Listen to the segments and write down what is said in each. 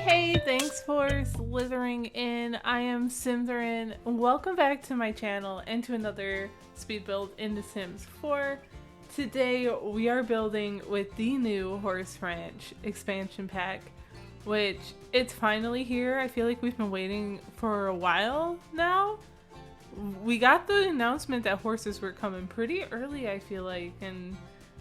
Hey, thanks for Slythering-in. I am Symtherin. Welcome back to my channel and to another speed build in The Sims 4. Today we are building with the new Horse Ranch expansion pack, which it's finally here. I feel like we've been waiting for a while now. We got the announcement that horses were coming pretty early, I feel like, and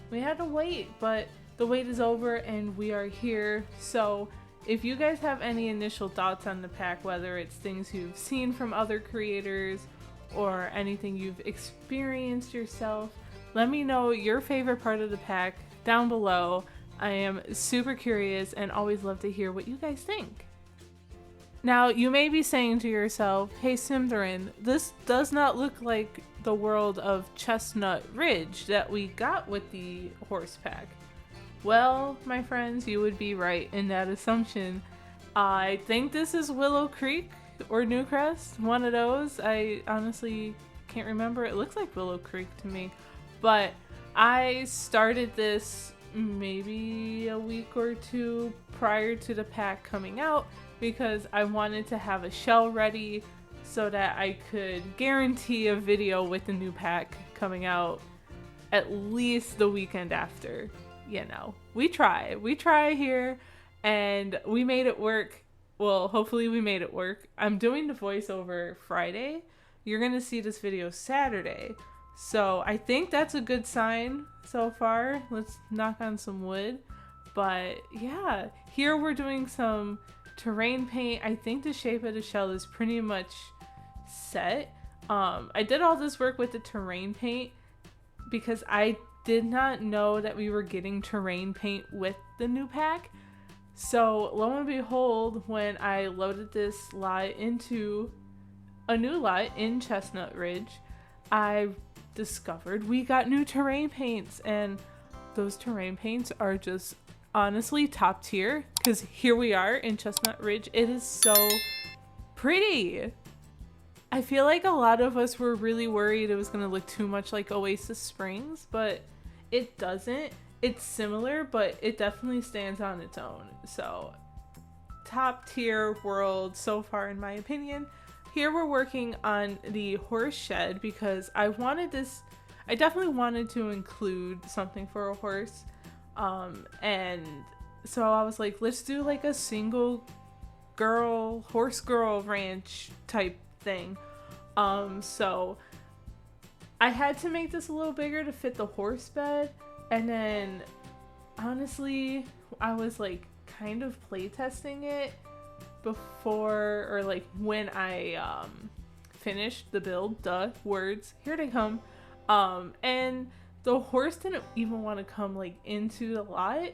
we had to wait, but the wait is over and we are here. So if you guys have any initial thoughts on the pack, whether it's things you've seen from other creators or anything you've experienced yourself, let me know your favorite part of the pack down below. I am super curious and always love to hear what you guys think. Now, you may be saying to yourself, hey Symtherin, this does not look like the world of Chestnut Ridge that we got with the horse pack. Well, my friends, you would be right in that assumption. I think this is Willow Creek or Newcrest, one of those. I honestly can't remember. It looks like Willow Creek to me. But I started this maybe a week or two prior to the pack coming out because I wanted to have a shell ready so that I could guarantee a video with the new pack coming out at least the weekend after. You know, we try here, and we made it work. Well, hopefully we made it work. I'm doing the voiceover Friday. You're gonna see this video Saturday, so I think that's a good sign so far. Let's knock on some wood. But yeah, here we're doing some terrain paint. I think the shape of the shell is pretty much set. I did all this work with the terrain paint because I did not know that we were getting terrain paint with the new pack. So lo and behold, when I loaded this lot into a new lot in Chestnut Ridge, I discovered we got new terrain paints, and those terrain paints are just honestly top tier because here we are in Chestnut Ridge. It is so pretty. I feel like a lot of us were really worried it was going to look too much like Oasis Springs, but it doesn't. It's similar, but it definitely stands on its own. So, top tier world so far in my opinion. Here we're working on the horse shed because I definitely wanted to include something for a horse. And so I was like, let's do like a single girl, horse girl ranch type thing. So I had to make this a little bigger to fit the horse bed, and then honestly I was like kind of playtesting it before, or like when I finished the build, words, here they come, and the horse didn't even want to come like into the lot.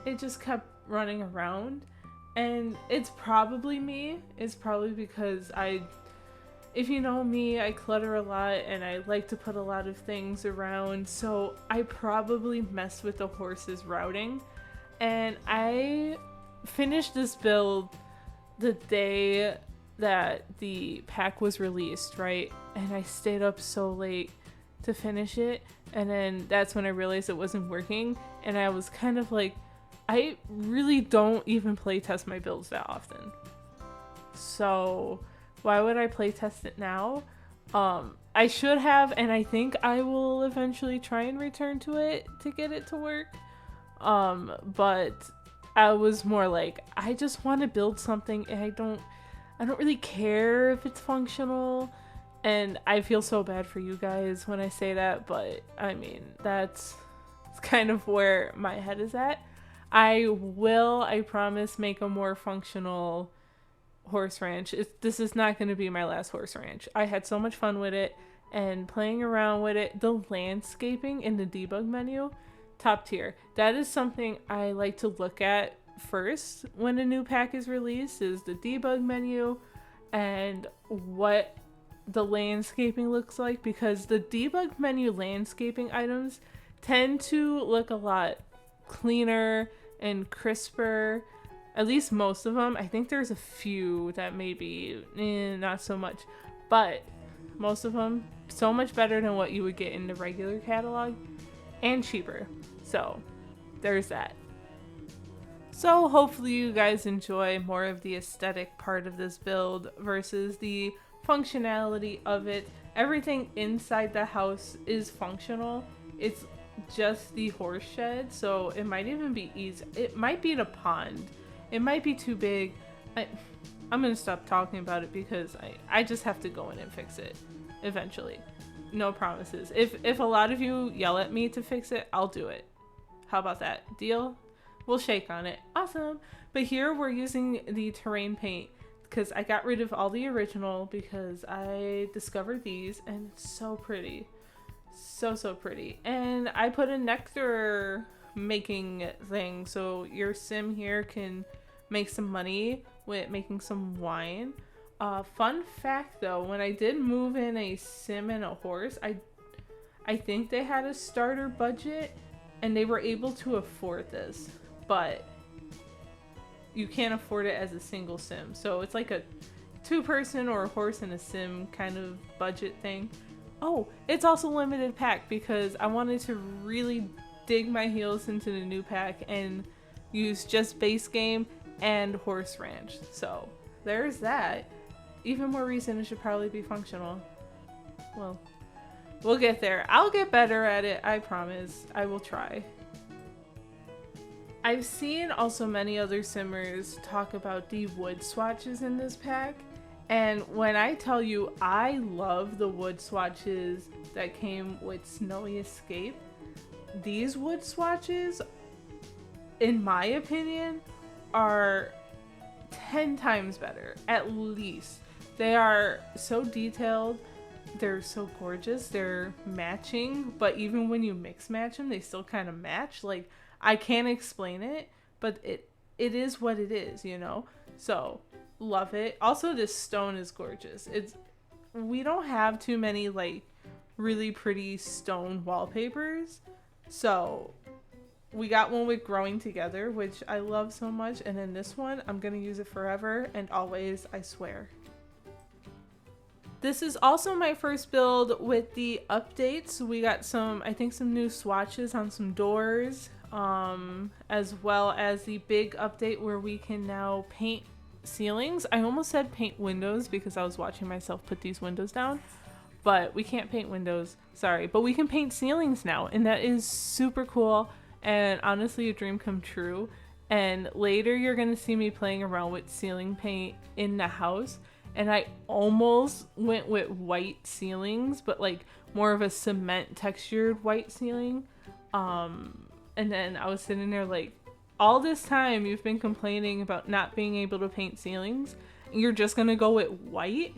It just kept running around, and it's probably me. It's probably because if you know me, I clutter a lot and I like to put a lot of things around, so I probably messed with the horse's routing. And I finished this build the day that the pack was released, right? And I stayed up so late to finish it, and then that's when I realized it wasn't working, and I was kind of like, I really don't even playtest my builds that often. So why would I playtest it now? I should have, and I think I will eventually try and return to it to get it to work. But I was more like, I just want to build something, and I don't really care if it's functional. And I feel so bad for you guys when I say that, but I mean, that's kind of where my head is at. I promise, make a more functional horse ranch. This is not going to be my last horse ranch. I had so much fun with it and playing around with it. The landscaping in the debug menu, top tier. That is something I like to look at first when a new pack is released, is the debug menu and what the landscaping looks like, because the debug menu landscaping items tend to look a lot cleaner and crisper. At least most of them. I think there's a few that maybe not so much, but most of them so much better than what you would get in the regular catalog, and cheaper. So there's that. So hopefully you guys enjoy more of the aesthetic part of this build versus the functionality of it. Everything inside the house is functional. It's just the horse shed, so it might even be easy. It might be in a pond. It might be too big. I'm gonna stop talking about it because I just have to go in and fix it eventually. No promises. If a lot of you yell at me to fix it, I'll do it. How about that? Deal? We'll shake on it. Awesome. But here we're using the terrain paint because I got rid of all the original because I discovered these and it's so pretty. So pretty. And I put a nectar making thing so your sim here can make some money with making some wine. Fun fact though, when I did move in a sim and a horse, I think they had a starter budget and they were able to afford this. But you can't afford it as a single sim. So it's like a 2-person or a horse and a sim kind of budget thing. Oh, it's also limited pack because I wanted to really dig my heels into the new pack and use just base game and horse ranch. So there's that. Even more reason it should probably be functional. Well, we'll get there. I'll get better at it, I promise. I will try. I've seen also many other simmers talk about the wood swatches in this pack, and when I tell you I love the wood swatches that came with Snowy Escape, these wood swatches, in my opinion, are 10 times better, at least. They are so detailed, they're so gorgeous, they're matching, but even when you mix match them, they still kind of match. Like, I can't explain it, but it is what it is, you know? So, love it. Also, this stone is gorgeous. We don't have too many, like, really pretty stone wallpapers. So, we got one with Growing Together, which I love so much. And then this one, I'm going to use it forever and always, I swear. This is also my first build with the updates. We got some new swatches on some doors. As well as the big update where we can now paint ceilings. I almost said paint windows because I was watching myself put these windows down, but we can't paint windows, sorry, but we can paint ceilings now, and that is super cool and honestly a dream come true. And later you're gonna see me playing around with ceiling paint in the house, and I almost went with white ceilings, but like more of a cement textured white ceiling. And then I was sitting there like, all this time you've been complaining about not being able to paint ceilings, and you're just gonna go with white?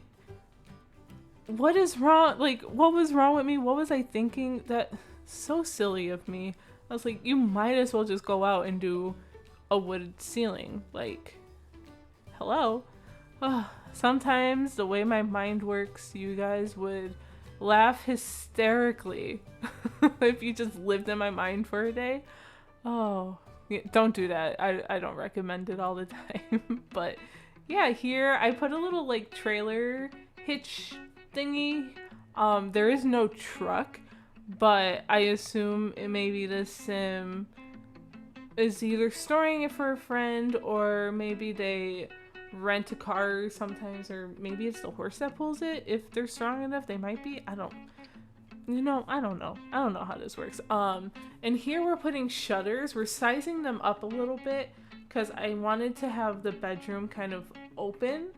What is wrong? Like, what was wrong with me? What was I thinking? That so silly of me. I was like, you might as well just go out and do a wood ceiling. Like, hello? Sometimes the way my mind works, you guys would laugh hysterically if you just lived in my mind for a day. Oh, don't do that. I don't recommend it all the time. But yeah, here I put a little like trailer hitch thingy. There is no truck, but I assume maybe the sim is either storing it for a friend, or maybe they rent a car sometimes, or maybe it's the horse that pulls it. If they're strong enough, they might be. I don't know how this works. And here we're putting shutters. We're sizing them up a little bit because I wanted to have the bedroom kind of open,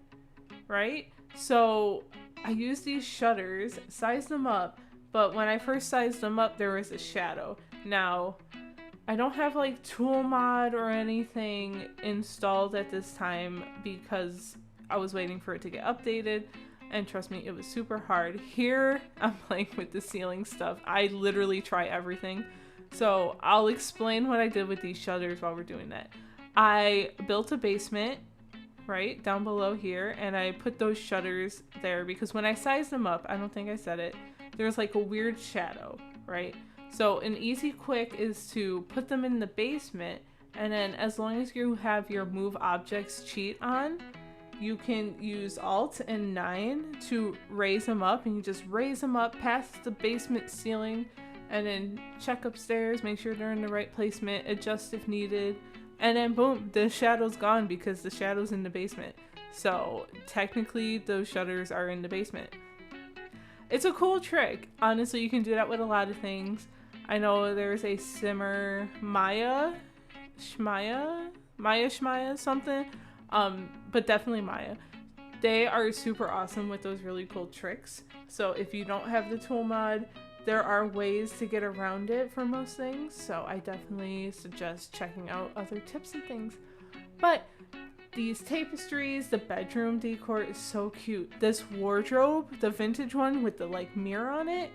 right? So I used these shutters, sized them up, but when I first sized them up, there was a shadow. Now, I don't have like tool mod or anything installed at this time because I was waiting for it to get updated, and trust me, it was super hard. Here I'm playing with the ceiling stuff. I literally try everything. So I'll explain what I did with these shutters while we're doing that. I built a basement right down below here, and I put those shutters there because when I sized them up, I don't think I said it, there's like a weird shadow, right? So an easy quick is to put them in the basement, and then as long as you have your move objects cheat on, you can use Alt and 9 to raise them up, and you just raise them up past the basement ceiling, and then check upstairs, make sure they're in the right placement, adjust if needed. And then boom, the shadow's gone because the shadow's in the basement. So technically those shutters are in the basement. It's a cool trick. Honestly, you can do that with a lot of things. I know there's a simmer Maya Shmaya something. But definitely Maya. They are super awesome with those really cool tricks. So if you don't have the tool mod, there are ways to get around it for most things. So I definitely suggest checking out other tips and things. But these tapestries, the bedroom decor is so cute. This wardrobe, the vintage one with the like mirror on it,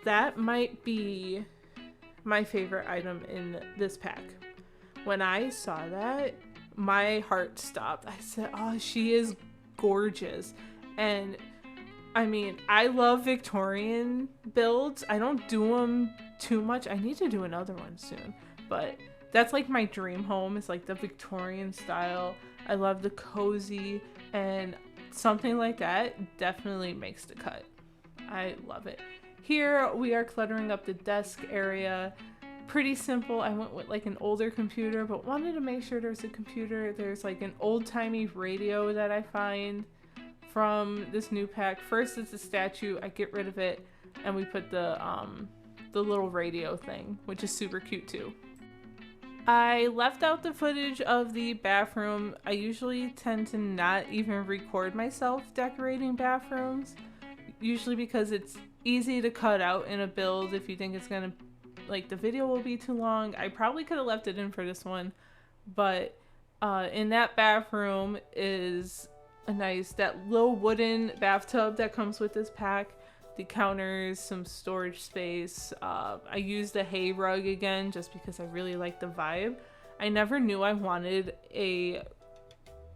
that might be my favorite item in this pack. When I saw that, my heart stopped. I said, oh, she is gorgeous. And I mean, I love Victorian builds. I don't do them too much. I need to do another one soon. But that's like my dream home. It's like the Victorian style. I love the cozy, and something like that definitely makes the cut. I love it. Here we are cluttering up the desk area. Pretty simple. I went with like an older computer, but wanted to make sure there's a computer. There's like an old-timey radio that I find from this new pack. First it's a statue. I get rid of it, and we put the little radio thing, which is super cute too. I left out the footage of the bathroom. I usually tend to not even record myself decorating bathrooms, usually because it's easy to cut out in a build if you think it's gonna, like, the video will be too long. I probably could have left it in for this one, but in that bathroom is that little wooden bathtub that comes with this pack, the counters, some storage space. I used a hay rug again just because I really like the vibe. I never knew I wanted a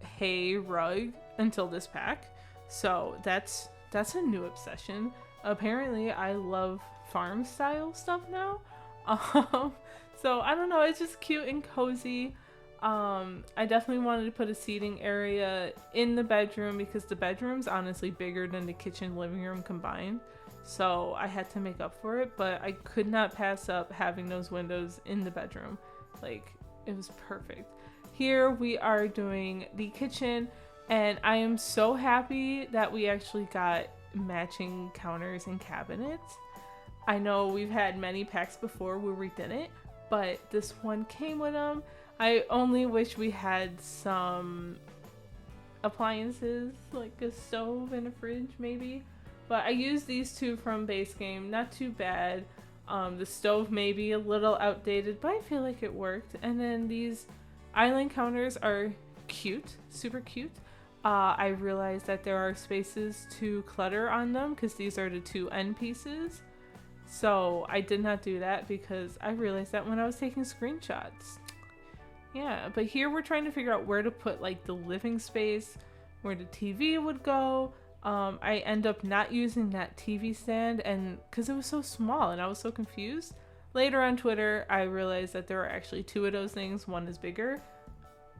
hay rug until this pack, so that's a new obsession. Apparently I love farm style stuff now. So I don't know, it's just cute and cozy. I definitely wanted to put a seating area in the bedroom because the bedroom's honestly bigger than the kitchen living room combined. So I had to make up for it, but I could not pass up having those windows in the bedroom. Like, it was perfect. Here we are doing the kitchen, and I am so happy that we actually got matching counters and cabinets. I know we've had many packs before where we didn't, but this one came with them. I only wish we had some appliances, like a stove and a fridge maybe. But I used these two from base game, not too bad. The stove may be a little outdated, but I feel like it worked. And then these island counters are cute, super cute. I realized that there are spaces to clutter on them because these are the two end pieces. So I did not do that because I realized that when I was taking screenshots. Yeah, but here we're trying to figure out where to put like the living space, where the TV would go. I end up not using that TV stand, and because it was so small and I was so confused. Later on Twitter, I realized that there are actually two of those things. One is bigger.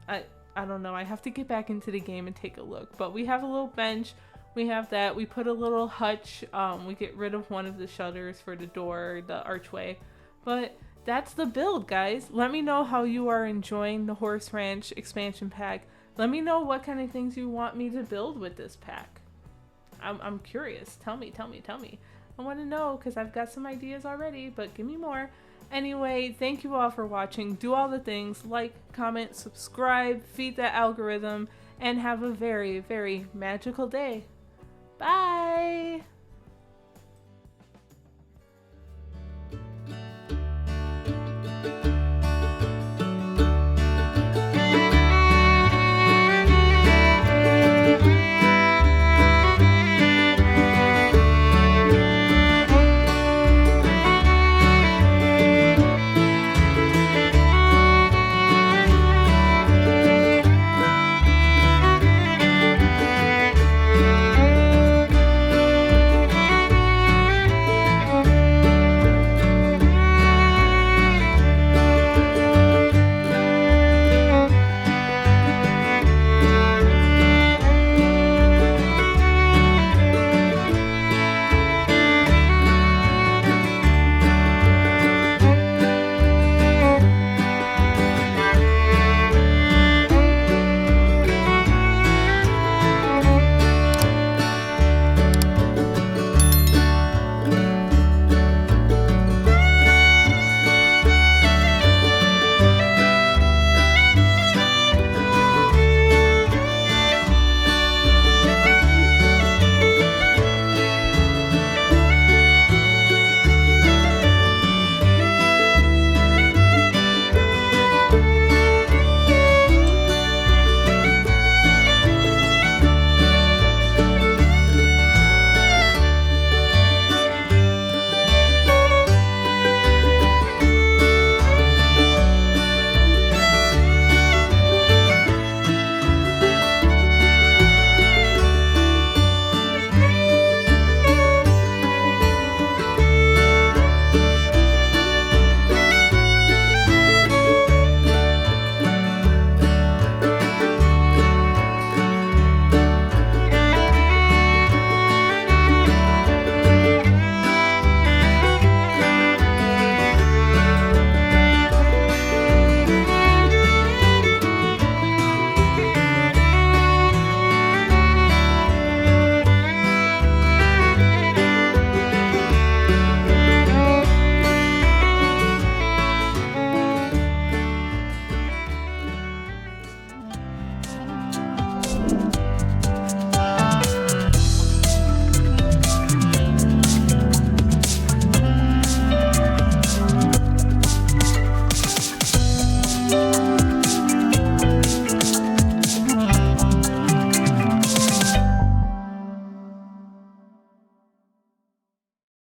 I don't know. I have to get back into the game and take a look. But we have a little bench. We have that. We put a little hutch. We get rid of one of the shutters for the door, the archway. But that's the build, guys. Let me know how you are enjoying the Horse Ranch expansion pack. Let me know what kind of things you want me to build with this pack. I'm curious. Tell me. I want to know because I've got some ideas already, but give me more. Anyway, thank you all for watching. Do all the things. Like, comment, subscribe, feed that algorithm, and have a very, very magical day. Bye!